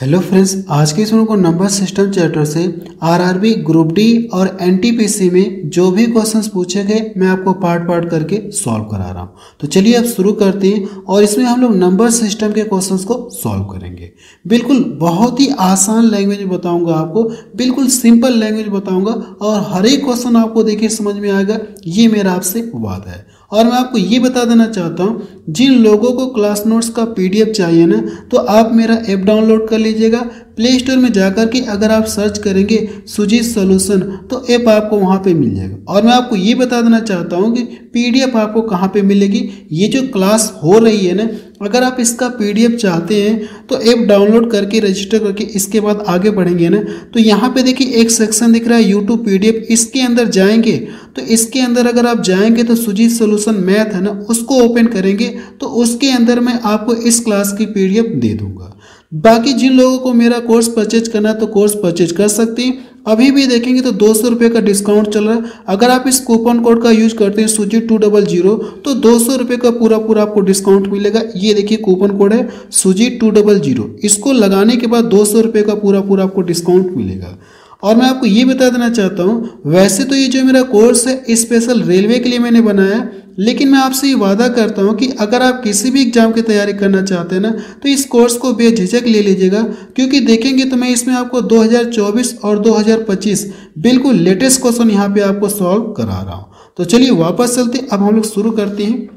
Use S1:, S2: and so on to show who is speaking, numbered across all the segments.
S1: Hello friends, आज के इस वीडियो को नंबर सिस्टम चैप्टर से आरआरबी ग्रुप डी और एनटीपीसी में जो भी क्वेश्चंस पूछे गए मैं आपको पार्ट पार्ट करके सॉल्व करा रहा हूं। तो चलिए अब शुरू करते हैं और इसमें हम लोग नंबर सिस्टम के क्वेश्चंस को सॉल्व करेंगे। बिल्कुल बहुत ही आसान लैंग्वेज में बताऊंगा आपको, बिल्कुल सिंपल लैंग्वेज बताऊंगा और हर एक क्वेश्चन आपको देखिए समझ में आएगा, ये मेरा आपसे वादा है। और मैं आपको ये बता देना चाहता हूँ, जिन लोगों को क्लास नोट्स का पीडीएफ चाहिए ना, तो आप मेरा ऐप डाउनलोड कर लीजिएगा। प्ले स्टोर में जाकर के अगर आप सर्च करेंगे सुजीत सॉल्यूशन तो ऐप आपको वहाँ पे मिल जाएगा। और मैं आपको ये बता देना चाहता हूँ कि पीडीएफ आपको कहाँ पे मिलेगी। ये जो क्लास हो रही है ना, अगर आप इसका पीडीएफ चाहते हैं तो ऐप डाउनलोड करके रजिस्टर करके इसके बाद आगे बढ़ेंगे ना, तो यहाँ पे देखिए एक सेक्शन दिख रहा है यूट्यूब पीडीएफ, इसके अंदर जाएंगे तो इसके अंदर अगर आप जाएंगे तो सुजीत सॉल्यूशन मैथ है ना, उसको ओपन करेंगे तो उसके अंदर मैं आपको इस क्लास की पीडीएफ दे दूंगा। बाकी जिन लोगों को मेरा कोर्स परचेज करना है तो कोर्स परचेज कर सकते हैं। अभी भी देखेंगे तो 200 रुपये का डिस्काउंट चल रहा है। अगर आप इस कूपन कोड का यूज करते हैं सुजीत 200 तो 200 रुपये का पूरा आपको डिस्काउंट मिलेगा। ये देखिए कूपन कोड है सुजीत 200, इसको लगाने के बाद 200 रुपये का पूरा आपको डिस्काउंट मिलेगा। और मैं आपको ये बता देना चाहता हूँ, वैसे तो ये जो मेरा कोर्स है स्पेशल रेलवे के लिए मैंने बनाया है, लेकिन मैं आपसे ये वादा करता हूँ कि अगर आप किसी भी एग्जाम की तैयारी करना चाहते हैं ना, तो इस कोर्स को बेझिझक ले लीजिएगा। क्योंकि देखेंगे तो मैं इसमें आपको 2024 और 2025 बिल्कुल लेटेस्ट क्वेश्चन यहाँ पे आपको सॉल्व करा रहा हूँ। तो चलिए वापस चलते, अब हम लोग शुरू करते हैं।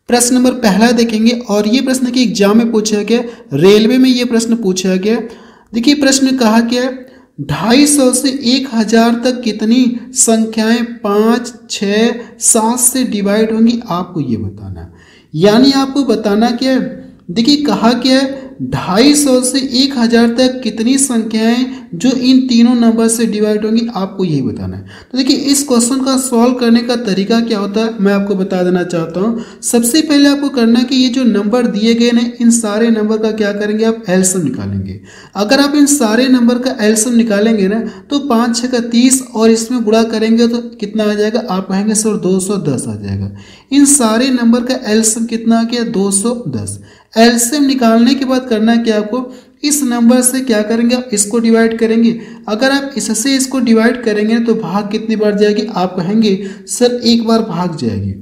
S1: प्रश्न नंबर पहला देखेंगे और ये प्रश्न के एग्जाम में पूछा गया, रेलवे में ये प्रश्न पूछा गया। देखिए प्रश्न कहा क्या है, 250 से 1000 तक कितनी संख्याएं 5, 6, 7 से डिवाइड होंगी, आपको ये बताना है। यानी आपको बताना क्या है, देखिए कहा क्या है 250 से 1000 तक कितनी संख्याएं जो इन तीनों नंबर से डिवाइड होंगी, आपको यही बताना है। तो देखिए इस क्वेश्चन का सॉल्व करने का तरीका क्या होता है मैं आपको बता देना चाहता हूँ। सबसे पहले आपको करना है कि ये जो नंबर दिए गए ना, इन सारे नंबर का क्या करेंगे, आप एलसीएम निकालेंगे। अगर आप इन सारे नंबर का एलसीएम निकालेंगे ना, तो 5 6 का 30 और इसमें गुणा करेंगे तो कितना आ जाएगा, आप कहेंगे सर 210 आ जाएगा। इन सारे नंबर का एलसीएम कितना आ गया, 210। एलसीएम निकालने के बाद करना है क्या, आपको इस नंबर से क्या करेंगे, आप इसको डिवाइड करेंगे। अगर आप इससे इसको डिवाइड करेंगे तो भाग कितनी बार जाएगी, आप कहेंगे सर एक बार भाग जाएगी।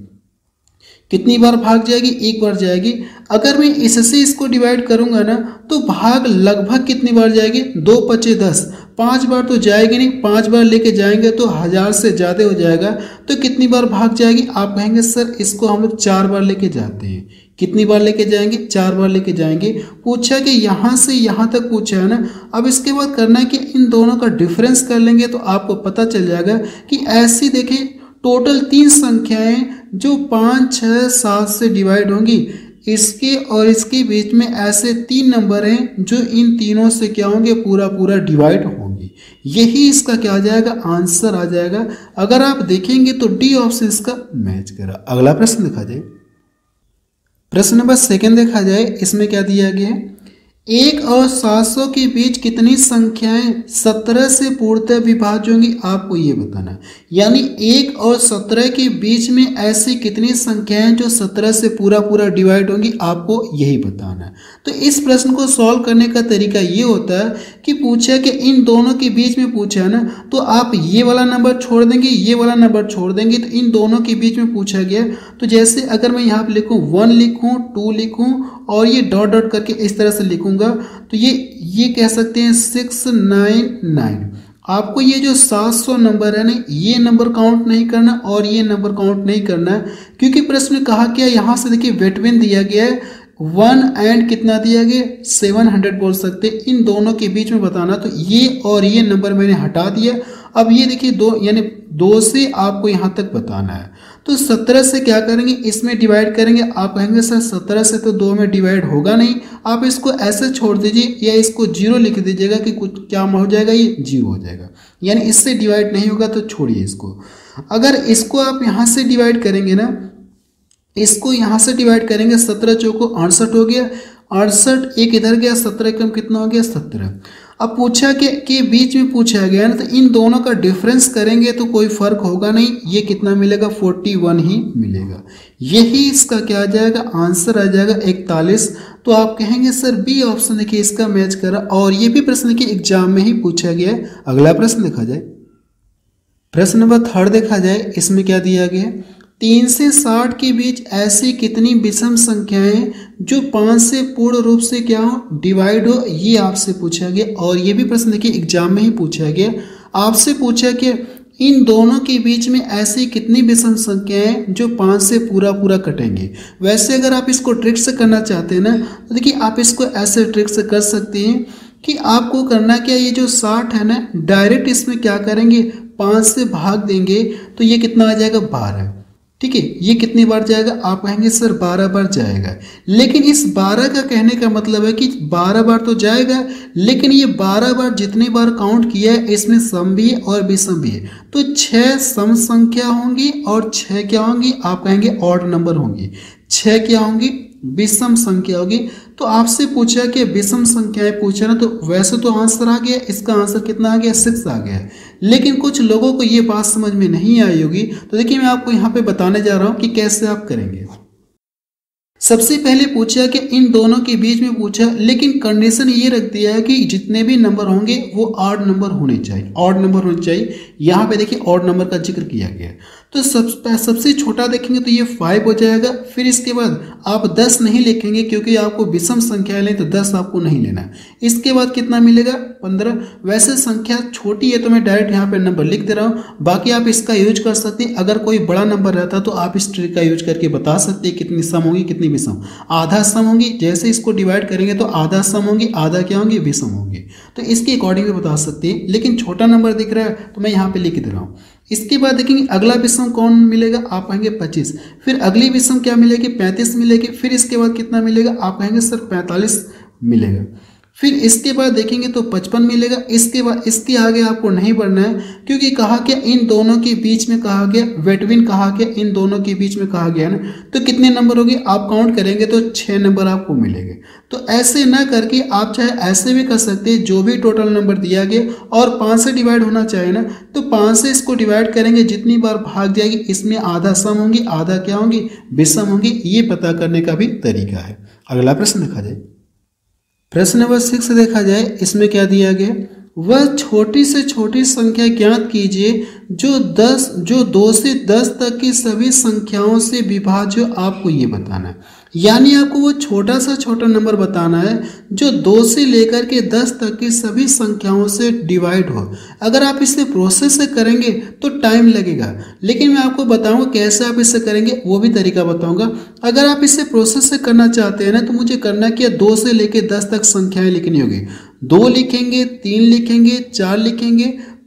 S1: कितनी बार भाग जाएगी, एक बार जाएगी। अगर मैं इससे इसको डिवाइड करूंगा ना, तो भाग लगभग कितनी बार जाएगी, 2 5 10, 5 बार तो जाएगी नहीं, 5 बार लेके जाएंगे तो 1000 से ज़्यादा हो जाएगा। तो कितनी बार भाग जाएगी, आप कहेंगे सर इसको हम लोग 4 बार लेके जाते हैं। कितनी बार लेके जाएंगे, 4 बार लेके जाएंगे। पूछा कि यहाँ से यहाँ तक पूछा है ना, अब इसके बाद करना है कि इन दोनों का डिफरेंस कर लेंगे तो आपको पता चल जाएगा कि ऐसी देखें टोटल 3 संख्याएं जो 5, 6, 7 से डिवाइड होंगी। इसके और इसके बीच में ऐसे 3 नंबर हैं जो इन तीनों से क्या होंगे, पूरा डिवाइड होंगे। यही इसका क्या आ जाएगा, आंसर आ जाएगा। अगर आप देखेंगे तो डी ऑप्शन इसका मैच करा। अगला प्रश्न देखा जाए, प्रश्न नंबर 2 देखा जाए, इसमें क्या दिया गया है, 1 और 700 के बीच कितनी संख्याएं 17 से पूर्णतः विभाज्य होंगी, आपको ये बताना है। यानी 1 और 17 के बीच में ऐसी कितनी संख्याएं जो 17 से पूरा डिवाइड होंगी, आपको यही बताना है। तो इस प्रश्न को सॉल्व करने का तरीका ये होता है कि पूछा कि इन दोनों के बीच में पूछा है ना, तो आप ये वाला नंबर छोड़ देंगे, ये वाला नंबर छोड़ देंगे, तो इन दोनों के बीच में पूछा गया। तो जैसे अगर मैं यहाँ पे लिखूँ 1 लिखूँ, 2 लिखूँ और ये डॉट डॉट करके इस तरह से लिखूँगा, तो ये कह सकते हैं 699। आपको ये जो 700 नंबर है ना, ये नंबर काउंट नहीं करना और ये नंबर काउंट नहीं करना है, क्योंकि प्रश्न में कहा क्या, यहाँ से देखिए वेटविन दिया गया है 1 एंड कितना दिया गया 700 बोल सकते, इन दोनों के बीच में बताना। तो ये और ये नंबर मैंने हटा दिया। अब ये देखिए 2 यानी 2 से आपको यहाँ तक बताना है। तो 17 से क्या करेंगे, इसमें डिवाइड करेंगे। आप कहेंगे सर 17 से तो 2 में डिवाइड होगा नहीं, आप इसको ऐसे छोड़ दीजिए या इसको 0 लिख दीजिएगा कि कुछ क्या हो जाएगा, ये 0 हो जाएगा। यानी इससे डिवाइड नहीं होगा तो छोड़िए इसको। अगर इसको आप यहाँ से डिवाइड करेंगे ना, इसको यहाँ से डिवाइड करेंगे, 17 चौको 68 हो गया, 68 एक इधर गया, 17 कम कितना हो गया 17। अब पूछा कि बीच में पूछा गया ना, तो इन दोनों का डिफरेंस करेंगे तो कोई फर्क होगा नहीं, ये कितना मिलेगा 41 ही मिलेगा। यही इसका क्या आ जाएगा, आंसर आ जाएगा 41। तो आप कहेंगे सर बी ऑप्शन देखिए इसका मैच कर रहा, और ये भी प्रश्न के एग्जाम में ही पूछा गया है। अगला प्रश्न देखा जाए, प्रश्न नंबर 3 देखा जाए, इसमें क्या दिया गया है, 3 से 60 के बीच ऐसी कितनी विषम संख्याएं जो 5 से पूर्ण रूप से क्या हो, डिवाइड हो, ये आपसे पूछा गया। और ये भी प्रश्न देखिए एग्जाम में ही पूछा गया, आपसे पूछा कि इन दोनों के बीच में ऐसी कितनी विषम संख्याएं जो 5 से पूरा कटेंगे। वैसे अगर आप इसको ट्रिक से करना चाहते हैं ना, तो देखिए आप इसको ऐसे ट्रिक से कर सकते हैं कि आपको करना क्या, ये जो 60 है ना, डायरेक्ट इसमें क्या करेंगे, 5 से भाग देंगे, तो ये कितना आ जाएगा, 12। ठीक है, ये कितनी बार जाएगा, आप कहेंगे सर 12 बार जाएगा। लेकिन इस 12 का कहने का मतलब है कि 12 बार तो जाएगा, लेकिन ये 12 बार जितनी बार काउंट किया है इसमें सम भी है और विषम भी है। तो 6 सम संख्या होंगी और 6 क्या होंगी, आप कहेंगे ऑड नंबर होंगी। 6 क्या होंगी, विषम संख्या होगी। तो आपसे पूछा कि विषम संख्याएं पूछा ना, तो वैसे तो आंसर आ गया, इसका आंसर कितना आ गया, 6 आ गया। लेकिन कुछ लोगों को ये बात समझ में नहीं आई होगी, तो देखिए मैं आपको यहाँ पे बताने जा रहा हूँ कि कैसे आप करेंगे। सबसे पहले पूछा कि इन दोनों के बीच में पूछा, लेकिन कंडीशन ये रख दिया है कि जितने भी नंबर होंगे वो ऑड नंबर होने चाहिए, ऑड नंबर होने चाहिए। यहाँ पे देखिए ऑड नंबर का जिक्र किया गया है। तो सबसे छोटा देखेंगे तो ये 5 हो जाएगा। फिर इसके बाद आप 10 नहीं लिखेंगे क्योंकि आपको विषम संख्या लें, तो 10 आपको नहीं लेना। इसके बाद कितना मिलेगा, 15। वैसे संख्या छोटी है तो मैं डायरेक्ट यहाँ पे नंबर लिख दे रहा हूँ, बाकी आप इसका यूज कर सकते हैं। अगर कोई बड़ा नंबर रहता तो आप इस ट्रिक का यूज करके बता सकते हैं कितनी सम होगी कितनी विषम। आधा सम होंगी, जैसे इसको डिवाइड करेंगे तो आधा सम होंगी, आधा क्या होंगी, विषम होंगी। तो इसके अकॉर्डिंग भी बता सकते हैं, लेकिन छोटा नंबर दिख रहा है तो मैं यहाँ पे लिख दे रहा हूँ। इसके बाद देखेंगे अगला विषम कौन मिलेगा, आप कहेंगे 25। फिर अगली विषम क्या मिलेगी, 35 मिलेगी। फिर इसके बाद कितना मिलेगा, आप कहेंगे सर 45 मिलेगा। फिर इसके बाद देखेंगे तो 55 मिलेगा। इसके बाद इसके आगे आपको नहीं बढ़ना है, क्योंकि कहा गया इन दोनों के बीच में, कहा गया वेटविन, कहा गया इन दोनों के बीच में कहा गया ना, तो कितने नंबर होंगे, आप काउंट करेंगे तो 6 नंबर आपको मिलेंगे। तो ऐसे ना करके आप चाहे ऐसे भी कर सकते हैं, जो भी टोटल नंबर दिया गया और 5 से डिवाइड होना चाहिए ना, तो 5 से इसको डिवाइड करेंगे, जितनी बार भाग जाएगी इसमें आधा सम होंगी, आधा क्या होंगी, विषम होंगी। ये पता करने का भी तरीका है। अगला प्रश्न देखा जाए, प्रश्न नंबर 6 देखा जाए, इसमें क्या दिया गया, वह छोटी से छोटी संख्या ज्ञात कीजिए जो 2 से 10 तक की सभी संख्याओं से विभाज्य। आपको ये बताना है, यानी आपको वो छोटा से छोटा नंबर बताना है जो 2 से लेकर के 10 तक की सभी संख्याओं से डिवाइड हो। अगर आप इसे प्रोसेस से करेंगे तो टाइम लगेगा, लेकिन मैं आपको बताऊंगा कैसे आप इसे करेंगे, वो भी तरीका बताऊंगा। अगर आप इसे प्रोसेस से करना चाहते हैं ना, तो मुझे करना क्या, 2 से लेकर 10 तक संख्याएं लिखनी होगी। 2 लिखेंगे, 3 लिखेंगे, 4 लिखेंगे,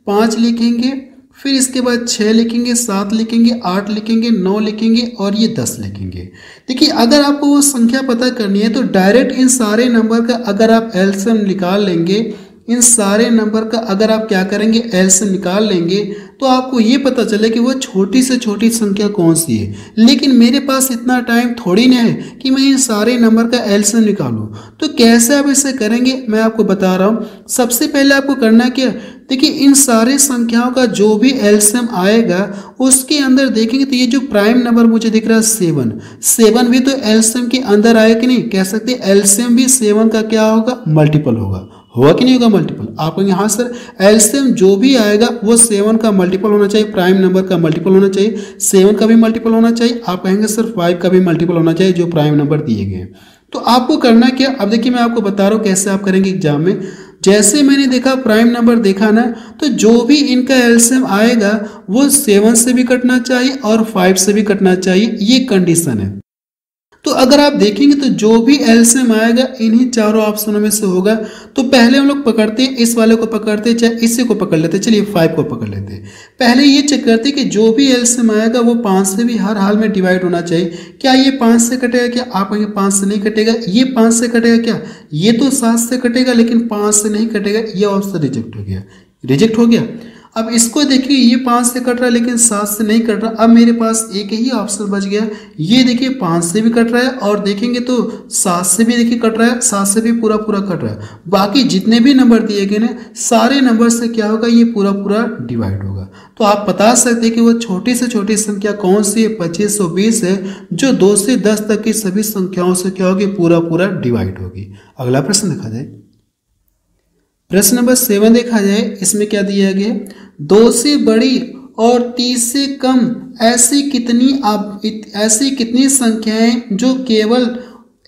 S1: 5 लिखेंगे, फिर इसके बाद 6 लिखेंगे, 7 लिखेंगे, 8 लिखेंगे, 9 लिखेंगे और ये 10 लिखेंगे। देखिए अगर आपको वो संख्या पता करनी है तो डायरेक्ट इन सारे नंबर का अगर आप एलसीएम निकाल लेंगे, इन सारे नंबर का अगर आप क्या करेंगे, एलसीएम निकाल लेंगे, तो आपको ये पता चले कि वो छोटी से छोटी संख्या कौन सी है। लेकिन मेरे पास इतना टाइम थोड़ी ना है कि मैं इन सारे नंबर का एलसीएम निकालूं। तो कैसे आप इसे करेंगे मैं आपको बता रहा हूँ। सबसे पहले आपको करना क्या, देखिए इन सारे संख्याओं का जो भी एलसीएम आएगा उसके अंदर देखेंगे तो ये जो प्राइम नंबर मुझे दिख रहा है 7 भी तो एलसीएम के अंदर आएगा कि नहीं, कह सकते एलसीएम भी 7 का क्या होगा, मल्टीपल होगा कि नहीं होगा, मल्टीपल। आप कहेंगे हाँ सर, एलसीएम जो भी आएगा वो 7 का मल्टीपल होना चाहिए, प्राइम नंबर का मल्टीपल होना चाहिए, 7 का भी मल्टीपल होना चाहिए। आप कहेंगे सर 5 का भी मल्टीपल होना चाहिए जो प्राइम नंबर दिए गए। तो आपको करना क्या, अब देखिए मैं आपको बता रहा हूँ कैसे आप करेंगे एग्जाम में। जैसे मैंने देखा प्राइम नंबर देखा ना, तो जो भी इनका एलसीएम आएगा वो 7 से भी कटना चाहिए और 5 से भी कटना चाहिए, ये कंडीशन है। तो अगर आप देखेंगे तो जो भी एलसीएम आएगा इन्हीं चारों ऑप्शनों में से होगा। तो पहले हम लोग पकड़ते हैं, इस वाले को पकड़ते हैं, चाहे इसी को पकड़ लेते हैं, चलिए 5 को पकड़ लेते हैं। पहले ये चेक करते हैं कि जो भी एलसीएम आएगा वो 5 से भी हर हाल में डिवाइड होना चाहिए। क्या ये 5 से कटेगा, क्या आप कहेंगे 5 से नहीं कटेगा। ये 5 से कटेगा क्या, ये तो 7 से कटेगा लेकिन 5 से नहीं कटेगा, ये ऑप्शन रिजेक्ट हो गया, रिजेक्ट हो गया। अब इसको देखिए, ये 5 से कट रहा है लेकिन 7 से नहीं कट रहा। अब मेरे पास एक ही ऑप्शन बच गया, ये देखिए 5 से भी कट रहा है और देखेंगे तो 7 से भी देखिए कट रहा है, 7 से भी पूरा पूरा कट रहा है। बाकी जितने भी नंबर दिए गए ना, सारे नंबर से क्या होगा, ये पूरा पूरा डिवाइड होगा। तो आप बता सकते हैं कि वो छोटी से छोटी संख्या कौन सी है, 2520 है, जो 2 से 10 तक की सभी संख्याओं से क्या होगी, पूरा पूरा डिवाइड होगी। अगला प्रश्न देखा जाए, प्रश्न नंबर 7 देखा जाए। इसमें क्या दिया गया, 2 से बड़ी और 30 से कम ऐसी कितनी संख्याएं जो केवल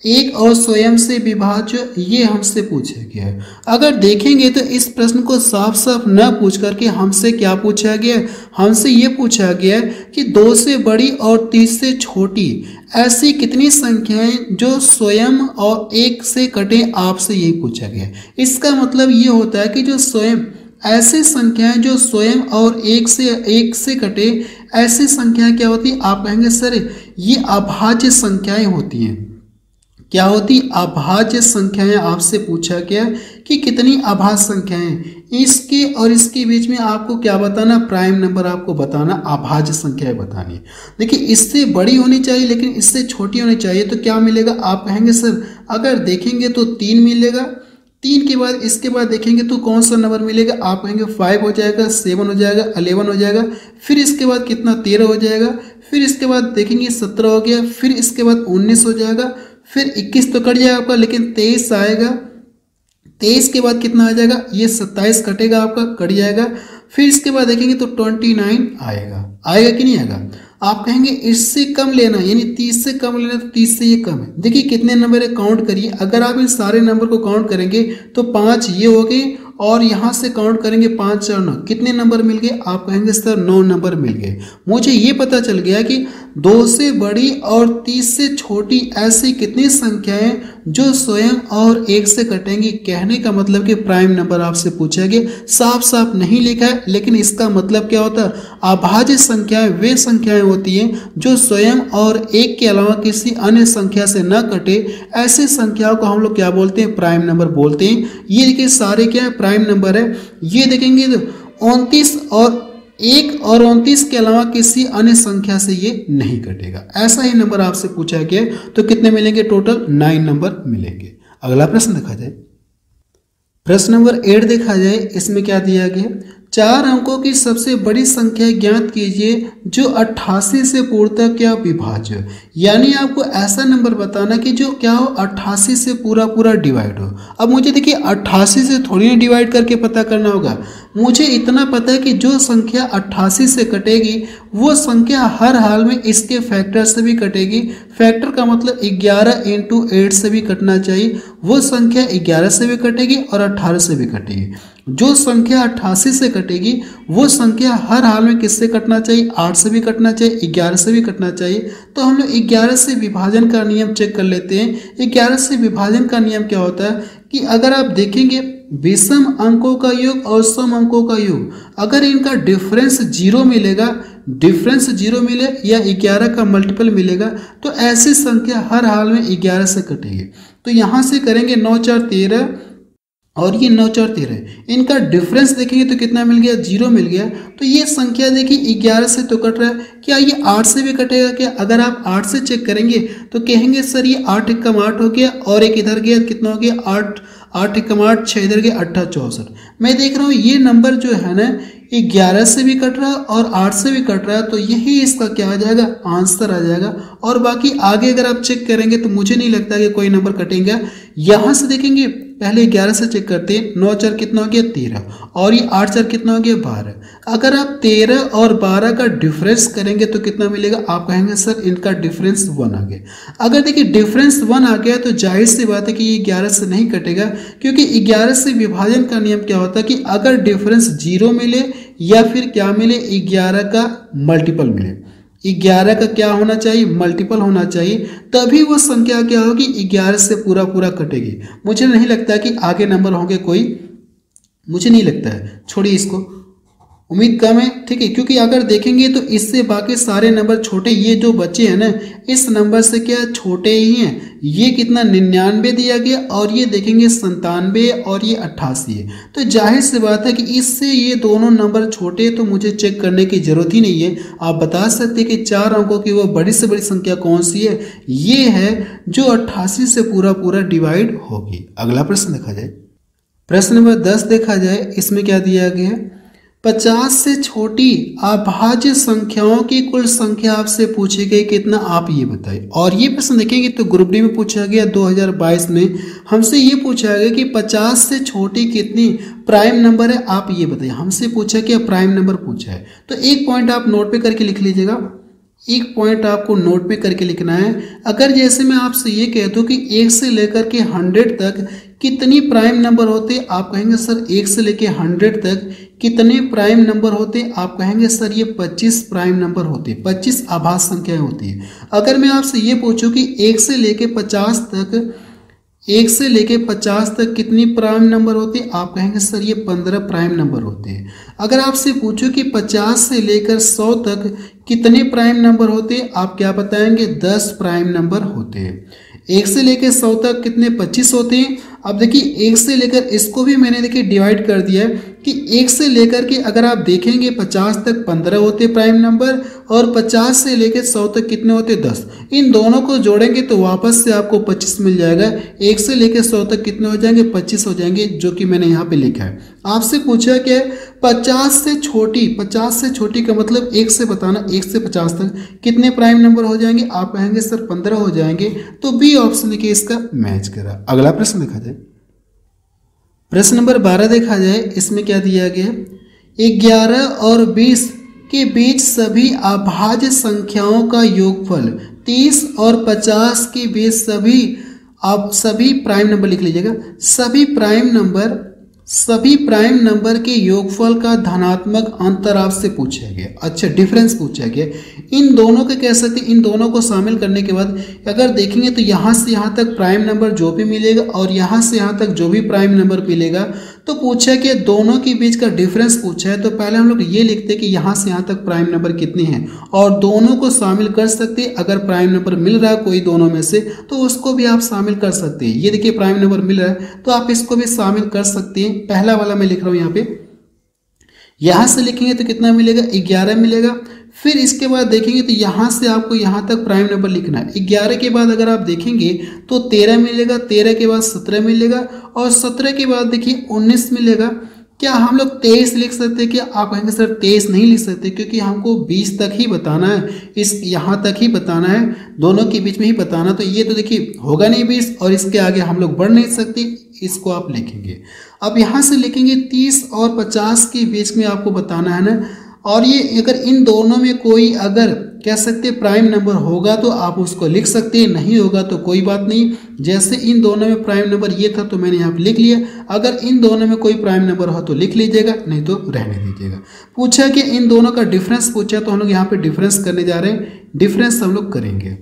S1: एक और स्वयं से विभाज्य, ये हमसे पूछा गया है। अगर देखेंगे तो इस प्रश्न को साफ साफ न पूछ करके हमसे क्या पूछा गया है, हमसे ये पूछा गया है कि 2 से बड़ी और 30 से छोटी ऐसी कितनी संख्याएं जो स्वयं और एक से कटे, आपसे यही पूछा गया है। इसका मतलब ये होता है कि जो स्वयं ऐसी संख्याएं जो स्वयं और एक से कटे, ऐसी संख्याएं क्या होती है, आप कहेंगे सर ये अभाज्य संख्याएं होती हैं। क्या होती, अभाज्य संख्याएं। आपसे पूछा गया कि कितनी अभाज्य संख्याएं, इसके और इसके बीच में आपको क्या बताना, प्राइम नंबर आपको बताना, अभाज्य संख्याएं बतानी है। देखिए इससे बड़ी होनी चाहिए लेकिन इससे छोटी होनी चाहिए, तो क्या मिलेगा, आप कहेंगे सर अगर देखेंगे तो 3 मिलेगा। 3 के बाद इसके बाद देखेंगे तो कौन सा नंबर मिलेगा, आप कहेंगे 5 हो जाएगा, 7 हो जाएगा, 11 हो जाएगा, फिर इसके बाद कितना 13 हो जाएगा, फिर इसके बाद देखेंगे 17 हो गया, फिर इसके बाद 19 हो जाएगा, फिर 21 तो कट जाएगा आपका लेकिन 23 आएगा। 23 के बाद कितना आ जाएगा, ये 27 कटेगा आपका, कट जाएगा। फिर इसके बाद देखेंगे तो 29 आएगा कि नहीं आएगा। आप कहेंगे इससे कम लेना, यानी 30 से कम लेना, तो 30 से ये कम है। देखिए कितने नंबर है, काउंट करिए। अगर आप इन सारे नंबर को काउंट करेंगे तो 5 ये हो गए और यहाँ से काउंट करेंगे 5 और 9, कितने नंबर मिल गए, आप कहेंगे सर 9 नंबर मिल गए। मुझे ये पता चल गया कि 2 से बड़ी और 30 से छोटी ऐसी कितनी संख्याएं जो स्वयं और एक से कटेंगी। कहने का मतलब कि प्राइम नंबर आपसे पूछा गया, साफ साफ नहीं लिखा है लेकिन इसका मतलब क्या होता है, अभाज्य संख्याएं वे संख्याएं होती हैं जो स्वयं और एक के अलावा किसी अन्य संख्या से न कटे। ऐसी संख्याओं को हम लोग क्या बोलते हैं, प्राइम नंबर बोलते हैं। ये देखिए सारे क्या है, प्राइम नंबर है। ये देखेंगे 29 और 1 और 29 के अलावा किसी अन्य संख्या से ये नहीं कटेगा। ऐसा ही नंबर आपसे पूछा गया, तो कितने मिलेंगे, टोटल 9 नंबर मिलेंगे। अगला प्रश्न देखा जाए, प्रश्न नंबर 8 देखा जाए। इसमें क्या दिया गया, 4 अंकों की सबसे बड़ी संख्या ज्ञात कीजिए जो 88 से पूर्णतः क्या विभाज्य। यानी आपको ऐसा नंबर बताना कि जो क्या हो, 88 से पूरा पूरा डिवाइड हो। अब मुझे देखिए 88 से थोड़ी ना डिवाइड करके पता करना होगा, मुझे इतना पता है कि जो संख्या 88 से कटेगी वो संख्या हर हाल में इसके फैक्टर से भी कटेगी। फैक्टर का मतलब 11 × 8 से भी कटना चाहिए। वो संख्या 11 से भी कटेगी और 18 से भी कटेगी। जो संख्या 88 से कटेगी वो संख्या हर हाल में किससे कटना चाहिए, 8 से भी कटना चाहिए, 11 से भी कटना चाहिए। तो हम लोग 11 से विभाजन का नियम चेक कर लेते हैं। 11 से विभाजन का नियम क्या होता है कि अगर आप देखेंगे विषम अंकों का योग और सम अंकों का योग, अगर इनका डिफरेंस 0 मिलेगा, डिफरेंस 0 मिले या 11 का मल्टीपल मिलेगा, तो ऐसी संख्या हर हाल में 11 से कटेगी। तो यहाँ से करेंगे 9 × 4 = 13 और ये 9 × 4 = 13, इनका डिफरेंस देखेंगे तो कितना मिल गया, 0 मिल गया। तो ये संख्या देखिए 11 से तो कट रहा है, क्या ये 8 से भी कटेगा क्या? अगर आप 8 से चेक करेंगे तो कहेंगे सर ये 8 × 8 हो गया और एक इधर गया, कितना हो गया 8 × 8 6 इधर गया 8 × 64। मैं देख रहा हूँ ये नंबर जो है ना 11 से भी कट रहा है और 8 से भी कट रहा है, तो यही इसका क्या आ जाएगा, आंसर आ जाएगा। और बाकी आगे अगर आप चेक करेंगे तो मुझे नहीं लगता कि कोई नंबर कटेगा। यहाँ से देखेंगे पहले 11 से चेक करते हैं, 9 × 4 कितना हो गया 13 और ये 8 × 4 कितना हो गया 12। अगर आप 13 और 12 का डिफरेंस करेंगे तो कितना मिलेगा, आप कहेंगे सर इनका डिफरेंस 1 आ गया। अगर देखिए डिफरेंस 1 आ गया तो जाहिर सी बात है कि ये 11 से नहीं कटेगा, क्योंकि 11 से विभाजन का नियम क्या होता है कि अगर डिफरेंस 0 मिले या फिर क्या मिले, 11 का मल्टीपल मिले। 11 का क्या होना चाहिए, मल्टीपल होना चाहिए, तभी वो संख्या क्या होगी 11 से पूरा पूरा कटेगी। मुझे नहीं लगता कि आगे नंबर होंगे कोई, मुझे नहीं लगता है, छोड़िए इसको। उम्मीद कम है, ठीक है, क्योंकि अगर देखेंगे तो इससे बाकी सारे नंबर छोटे, ये जो बचे हैं ना इस नंबर से क्या छोटे ही हैं। ये कितना 99 दिया गया और ये देखेंगे 97 और ये 88 है। तो जाहिर सी बात है कि इससे ये दोनों नंबर छोटे हैं, तो मुझे चेक करने की जरूरत ही नहीं है। आप बता सकते कि 4 अंकों की वो बड़ी से बड़ी संख्या कौन सी है, ये है जो 88 से पूरा पूरा डिवाइड होगी। अगला प्रश्न देखा जाए, प्रश्न नंबर 10 देखा जाए, इसमें क्या दिया गया है, 50 से छोटी अभाज्य संख्याओं की कुल संख्या आपसे पूछी गई कितना, आप ये बताइए। और ये प्रश्न देखेंगे तो ग्रुप डी में पूछा गया 2022 में, हमसे ये पूछा गया कि 50 से छोटी कितनी प्राइम नंबर है, आप ये बताइए। हमसे पूछा कि प्राइम नंबर पूछा है, तो एक पॉइंट आप नोट पे करके लिख लीजिएगा, एक पॉइंट आपको नोट पे करके लिखना है। अगर जैसे मैं आपसे ये कह दूं कि 1 से लेकर के 100 तक कितनी प्राइम नंबर होते, आप कहेंगे सर 1 से लेकर 100 तक कितने प्राइम नंबर होते, आप कहेंगे सर ये 25 प्राइम नंबर होते, 25 आभाज्य संख्याएं होती है। अगर मैं आपसे ये पूछूं कि 1 से लेकर 50 तक, 1 से लेके 50 तक कितनी प्राइम नंबर होती है, आप कहेंगे सर ये 15 प्राइम नंबर होते हैं। अगर आपसे पूछो कि 50 से लेकर 100 तक कितने प्राइम नंबर होते हैं, आप क्या बताएंगे 10 प्राइम नंबर होते हैं। 1 से लेकर 100 तक कितने 25 होते हैं। अब देखिए 1 से लेकर, इसको भी मैंने देखिए डिवाइड कर दिया है कि 1 से लेकर के अगर आप देखेंगे 50 तक 15 होते प्राइम नंबर और 50 से लेकर 100 तक कितने होते 10। इन दोनों को जोड़ेंगे तो वापस से आपको 25 मिल जाएगा। 1 से लेकर 100 तक कितने हो जाएंगे 25 हो जाएंगे, जो कि मैंने यहाँ पे लिखा है। आपसे पूछा क्या है 50 से छोटी, 50 से छोटी का मतलब 1 से बताना, 1 से 50 तक कितने प्राइम नंबर हो जाएंगे, आप कहेंगे सर 15 हो जाएंगे। तो बी ऑप्शन देखिए इसका मैच करा। अगला प्रश्न देखा जाए, प्रश्न नंबर 12 देखा जाए, इसमें क्या दिया गया, 11 और 20 के बीच सभी अभाज्य संख्याओं का योगफल 30 और 50 के बीच सभी, आप सभी प्राइम नंबर लिख लीजिएगा, सभी प्राइम नंबर के योगफल का धनात्मक अंतर आपसे पूछा गया। अच्छा, डिफरेंस पूछा गया। इन दोनों के कह सकते, इन दोनों को शामिल करने के बाद अगर देखेंगे तो यहाँ से यहाँ तक प्राइम नंबर जो भी मिलेगा और यहाँ से यहाँ तक जो भी प्राइम नंबर मिलेगा, तो पूछा कि दोनों के बीच का डिफरेंस पूछा है। तो पहले हम लोग ये लिखते हैं कि यहाँ से यहाँ तक प्राइम नंबर कितने हैं और दोनों को शामिल कर सकते हैं। अगर प्राइम नंबर मिल रहा है कोई दोनों में से तो उसको भी आप शामिल कर सकते हैं। ये देखिए प्राइम नंबर मिल रहा है तो आप इसको भी शामिल कर सकते हैं। पहला वाला मैं लिख रहा हूँ यहाँ पे, यहाँ से लिखेंगे तो कितना मिलेगा 11 मिलेगा। फिर इसके बाद देखेंगे तो यहाँ से आपको यहाँ तक प्राइम नंबर लिखना है। 11 के बाद अगर आप देखेंगे तो 13 मिलेगा, 13 के बाद 17 मिलेगा और 17 के बाद देखिए 19 मिलेगा। क्या हम लोग 23 लिख सकते हैं? क्या आप कहेंगे सर 23 नहीं लिख सकते क्योंकि हमको 20 तक ही बताना है, इस यहाँ तक ही बताना है, दोनों के बीच में ही बताना। तो ये तो देखिए होगा नहीं 20 और इसके आगे हम लोग बढ़ नहीं सकते, इसको आप लिखेंगे। अब यहाँ से लिखेंगे 30 और 50 के बीच में आपको बताना है ना। और ये अगर इन दोनों में कोई अगर कह सकते प्राइम नंबर होगा तो आप उसको लिख सकते हैं, नहीं होगा तो कोई बात नहीं। जैसे इन दोनों में प्राइम नंबर ये था तो मैंने यहाँ पे लिख लिया। अगर इन दोनों में कोई प्राइम नंबर हो तो लिख लीजिएगा, नहीं तो रहने दीजिएगा। पूछा कि इन दोनों का डिफरेंस पूछा तो हम लोग यहाँ पे डिफरेंस करने जा रहे हैं। डिफरेंस हम लोग करेंगे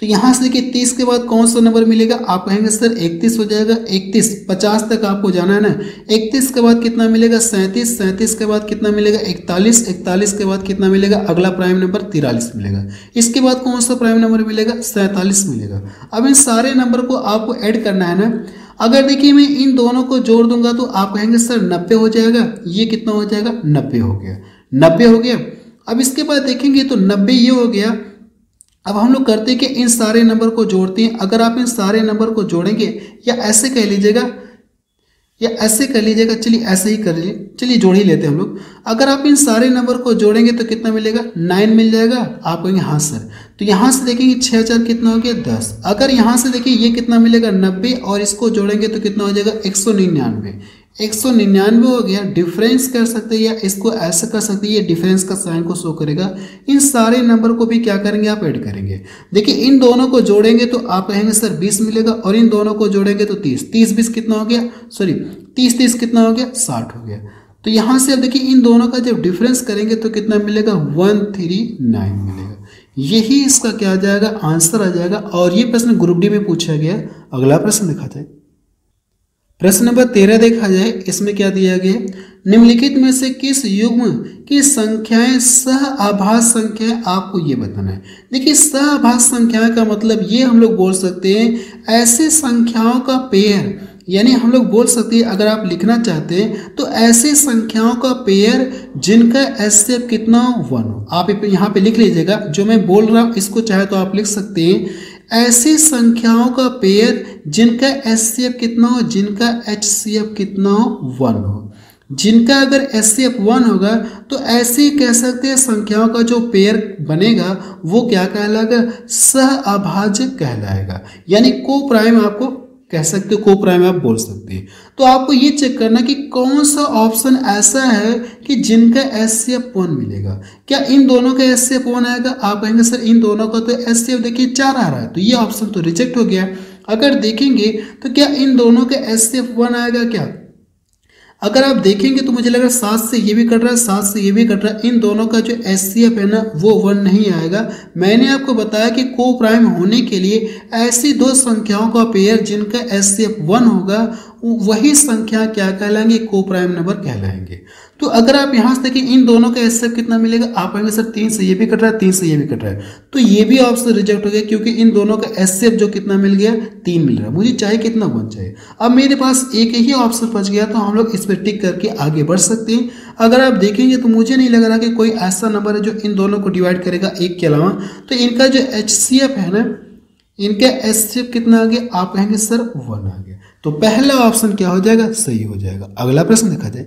S1: तो यहाँ से देखिए 30 के बाद कौन सा नंबर मिलेगा, आप कहेंगे सर 31 हो जाएगा। 31, 50 तक आपको जाना है ना। 31 के बाद कितना मिलेगा 37, 37 के बाद कितना मिलेगा 41, 41 के बाद कितना मिलेगा अगला प्राइम नंबर 43 मिलेगा। इसके बाद कौन सा प्राइम नंबर मिलेगा 47 मिलेगा। अब इन सारे नंबर को आपको ऐड करना है ना। अगर देखिए मैं इन दोनों को जोड़ दूंगा तो आप कहेंगे सर 90 हो जाएगा। ये कितना हो जाएगा 90 हो गया, 90 हो गया। अब इसके बाद देखेंगे तो 90 ये हो गया। अब हम लोग करते हैं कि इन सारे नंबर को जोड़ते हैं। अगर आप इन सारे नंबर को जोड़ेंगे या ऐसे कह लीजिएगा या ऐसे कर लीजिएगा, चलिए ऐसे ही कर लीजिए, चलिए जोड़ ही लेते हैं हम लोग। अगर आप इन सारे नंबर को जोड़ेंगे तो कितना मिलेगा 9 मिल जाएगा। आप कहेंगे हाँ सर। तो यहाँ से देखेंगे 6 4 कितना हो गया 10। अगर यहाँ से देखिए ये कितना मिलेगा 90 और इसको जोड़ेंगे तो कितना हो जाएगा 199, 199 हो गया। डिफरेंस कर सकते हैं या इसको ऐसे कर सकते हैं, ये डिफरेंस का साइन को शो करेगा। इन सारे नंबर को भी क्या करेंगे आप ऐड करेंगे। देखिए इन दोनों को जोड़ेंगे तो आप कहेंगे सर 20 मिलेगा और इन दोनों को जोड़ेंगे तो 30, 30 20 कितना हो गया, सॉरी 30 30 कितना हो गया 60 हो गया। तो यहाँ से अब देखिए इन दोनों का जब डिफरेंस करेंगे तो कितना मिलेगा 139 मिलेगा। यही इसका क्या आ जाएगा आंसर आ जाएगा। और ये प्रश्न ग्रुप डी में पूछा गया। अगला प्रश्न दिखाते हैं। प्रश्न नंबर 13 देखा जाए, इसमें क्या दिया गया, निम्नलिखित में से किस युग्म की संख्याएं सह आभास संख्याएं, आपको ये बताना है। देखिए सह आभास संख्याएं का मतलब ये हम लोग बोल सकते हैं ऐसी संख्याओं का पेयर, यानी हम लोग बोल सकते हैं अगर आप लिखना चाहते हैं तो ऐसी संख्याओं का पेयर जिनका एचसीएफ कितना हो 1 हो। आप यहाँ पे लिख लीजिएगा, जो मैं बोल रहा हूँ इसको चाहे तो आप लिख सकते हैं, ऐसी संख्याओं का पेयर जिनका एचसीएफ कितना हो, जिनका एचसीएफ कितना हो 1 हो। जिनका अगर एचसीएफ 1 होगा तो ऐसे कह सकते हैं संख्याओं का जो पेयर बनेगा वो क्या कहलाएगा, सह अभाज्य कहलाएगा, यानी को प्राइम आपको कह सकते हो, को प्राइम आप बोल सकते हैं। तो आपको ये चेक करना कि कौन सा ऑप्शन ऐसा है कि जिनका एचसीएफ 1 मिलेगा। क्या इन दोनों का एचसीएफ 1 आएगा, आप कहेंगे सर इन दोनों का तो एचसीएफ देखिए 4 आ रहा है, तो ये ऑप्शन तो रिजेक्ट हो गया। अगर देखेंगे तो क्या इन दोनों का एचसीएफ 1 आएगा क्या, अगर आप देखेंगे तो मुझे लग रहा है 7 से ये भी कट रहा है, 7 से ये भी कट रहा है, इन दोनों का जो एचसीएफ है ना वो 1 नहीं आएगा। मैंने आपको बताया कि को प्राइम होने के लिए ऐसी दो संख्याओं का पेयर जिनका एचसीएफ 1 होगा वही संख्या क्या कहलाएंगे, को प्राइम नंबर कहलाएंगे। तो अगर आप यहाँ से देखें इन दोनों का एचसीएफ कितना मिलेगा, आप कहेंगे सर 3 से ये भी कट रहा है, 3 से ये भी कट रहा है, तो ये भी ऑप्शन रिजेक्ट हो गया क्योंकि इन दोनों का एचसीएफ जो कितना मिल गया 3 मिल रहा है, मुझे चाहिए कितना 1 चाहिए। अब मेरे पास एक ही ऑप्शन बच गया तो हम लोग इस पर टिक करके आगे बढ़ सकते हैं। अगर आप देखेंगे तो मुझे नहीं लग रहा कि कोई ऐसा नंबर है जो इन दोनों को डिवाइड करेगा एक के अलावा, तो इनका जो एचसीएफ है ना, इनका एचसीएफ कितना आ गया, आप कहेंगे सर 1 आ गया। तो पहला ऑप्शन क्या हो जाएगा, सही हो जाएगा। अगला प्रश्न देखा जाए,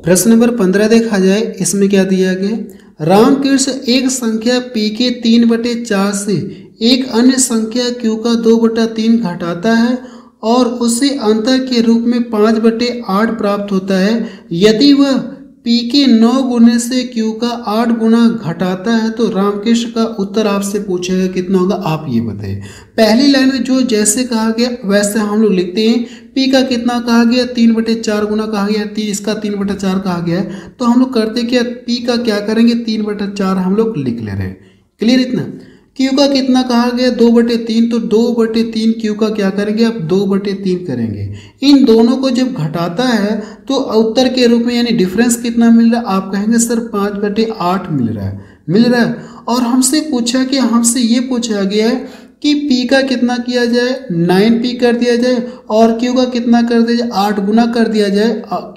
S1: प्रश्न नंबर 15 देखा जाए, इसमें क्या दिया गया, रामकृष्ण एक संख्या p के 3/4 से एक अन्य संख्या q का 2/3 घटाता है और उसे अंतर के रूप में 5/8 प्राप्त होता है। यदि वह p के 9 गुने से q का 8 गुना घटाता है तो रामकृष्ण का उत्तर आपसे पूछेगा कितना होगा, आप ये बताइए। पहली लाइन में जो जैसे कहा गया वैसे हम लोग लिखते हैं, p का कितना कहा गया 3/4 गुना कहा गया, इसका 3/4 कहा गया है, तो हम लोग करते क्या, p का क्या करेंगे 3/4 हम लोग लिख ले रहे हैं। क्लियर इतना। q का कितना कहा गया 2/3, तो 2/3 q का क्या करेंगे आप 2/3 करेंगे। इन दोनों को जब घटाता है तो उत्तर के रूप में यानी डिफरेंस कितना मिल रहा है, आप कहेंगे सर 5/8 मिल रहा है। और हमसे पूछा कि हमसे ये पूछा गया है कि p का कितना किया जाए 9p कर दिया जाए और q का कितना कर दिया जाए 8 गुना कर दिया जाए,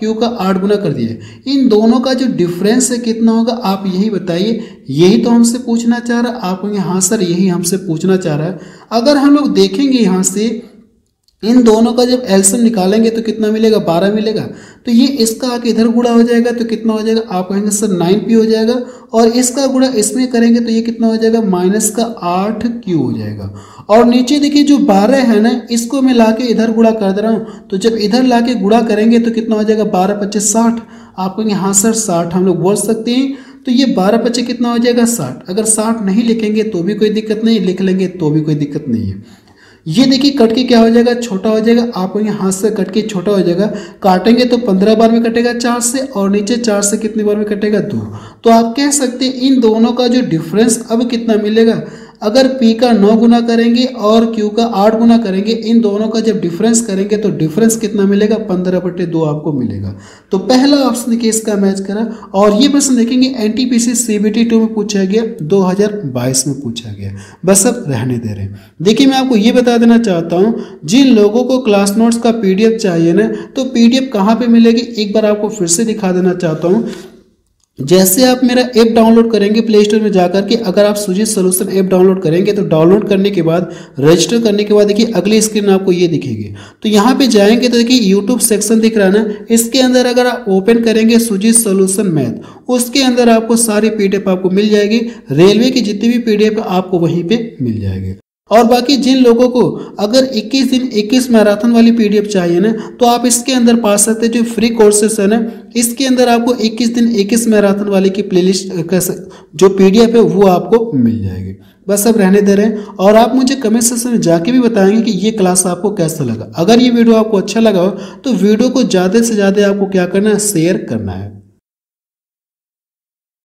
S1: q का 8 गुना कर दिया जाए। इन दोनों का जो डिफरेंस है कितना होगा, आप यही बताइए। यही तो हमसे पूछना चाह रहा है, आप कहेंगे हाँ सर यही हमसे पूछना चाह रहा है। अगर हम लोग देखेंगे यहाँ से इन दोनों का जब एलसीएम निकालेंगे तो कितना मिलेगा 12 मिलेगा, तो ये इसका आके इधर गुणा हो जाएगा तो कितना हो जाएगा, आप कहेंगे सर 9p हो जाएगा और इसका गुणा इसमें करेंगे तो ये कितना हो जाएगा -8q हो जाएगा। और नीचे देखिए जो 12 है ना इसको मैं लाके इधर गुणा कर दे रहा हूँ, तो जब इधर लाके गुणा करेंगे तो कितना हो जाएगा 12×5 60, आप कहेंगे हाँ सर 60 हम लोग बोल सकते हैं। तो ये 12×5 कितना हो जाएगा 60, अगर 60 नहीं लिखेंगे तो भी कोई दिक्कत नहीं, लिख लेंगे तो भी कोई दिक्कत नहीं है। ये देखिए कट के क्या हो जाएगा छोटा हो जाएगा, आप कहेंगे हाथ से कट के छोटा हो जाएगा, काटेंगे तो 15 बार में कटेगा 4 से और नीचे 4 से कितनी बार में कटेगा 2। तो आप कह सकते हैं इन दोनों का जो डिफरेंस अब कितना मिलेगा, अगर p का 9 गुना करेंगे और q का 8 गुना करेंगे, इन दोनों का जब डिफरेंस करेंगे तो डिफरेंस कितना मिलेगा 15/2 आपको मिलेगा। तो पहला ऑप्शन देखिए इसका मैच करा। और ये प्रश्न देखेंगे एनटीपीसी CBT 2 में पूछा गया, 2022 में पूछा गया। बस अब रहने दे रहे हैं। देखिए मैं आपको ये बता देना चाहता हूँ, जिन लोगों को क्लास नोट्स का PDF चाहिए ना तो PDF कहाँ पे मिलेगी एक बार आपको फिर से दिखा देना चाहता हूँ। जैसे आप मेरा ऐप डाउनलोड करेंगे प्ले स्टोर में जाकर के, अगर आप सुजीत सॉल्यूशन ऐप डाउनलोड करेंगे तो डाउनलोड करने के बाद रजिस्टर करने के बाद देखिए अगली स्क्रीन आपको ये दिखेगी। तो यहाँ पे जाएंगे तो देखिए यूट्यूब सेक्शन दिख रहा है ना, इसके अंदर अगर आप ओपन करेंगे सुजीत सॉल्यूशन मैथ, उसके अंदर आपको सारी PDF आपको मिल जाएगी। रेलवे की जितनी भी PDF आपको वहीं पर मिल जाएगी। और बाकी जिन लोगों को अगर 21 दिन 21 मैराथन वाली PDF चाहिए ना तो आप इसके अंदर पा सकते हैं, जो फ्री कोर्सेस है ना इसके अंदर आपको 21 दिन 21 मैराथन वाली की प्लेलिस्ट जो PDF है वो आपको मिल जाएगी। बस अब रहने दे रहे हैं और आप मुझे कमेंट सेक्शन में जाके भी बताएंगे कि ये क्लास आपको कैसा लगा। अगर ये वीडियो आपको अच्छा लगा हो तो वीडियो को ज़्यादा से ज़्यादा आपको क्या करना है, शेयर करना है।